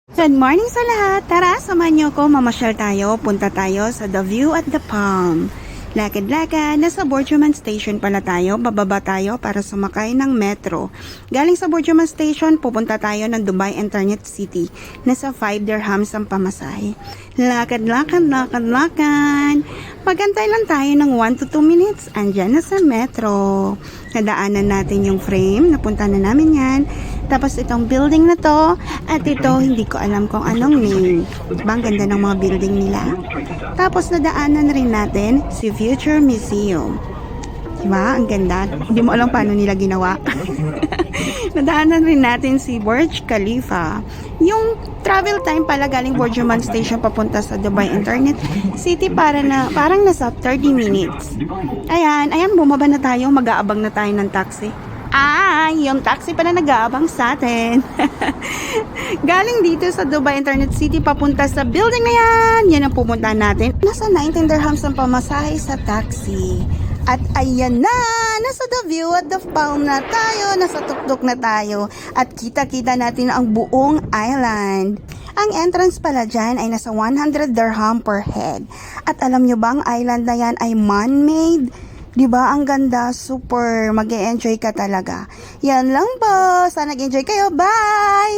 Good morning sa lahat! Tara, samahan niyo ko, mamasyal tayo, punta tayo sa The View at the Palm. Lakad-lakad, nasa Borjoman Station pala tayo, bababa tayo para sumakay ng metro. Galing sa Borjoman Station, pupunta tayo ng Dubai Internet City. Nasa 5 dirhams ang pamasahe. Lakad-lakad. Magantay lang tayo ng 1 to 2 minutes, andyan na sa metro. Nadaanan natin yung frame, napunta na namin yan. Tapos itong building na to, at ito hindi ko alam kung anong name. Diba, ang ganda ng mga building nila. Tapos nadaanan rin natin si Future Museum. Diba, ang ganda. Hindi mo alam paano nila ginawa. Nadaanan rin natin si Burj Khalifa. Yung travel time pala galing Borjoman Station papunta sa Dubai Internet City parang nasa 30 minutes. Ayan, bumaba na tayo, mag-aabang na tayo ng taxi. Yung taxi pala nag-aabang sa atin. Galing dito sa Dubai Internet City papunta sa building na yan. Yan ang pumunta natin. Nasa 19 dirhams ang pamasahe sa taxi. At ayan na, nasa The View at the Palm na tayo, nasa tuktok na tayo. At kita-kita natin ang buong island. Ang entrance pala dyan ay nasa 100 dirham per head. At alam nyo ba, ang island na yan ay man-made? Diba, ang ganda, super, mag-e-enjoy ka talaga. Yan lang po, sana nag-enjoy kayo, bye!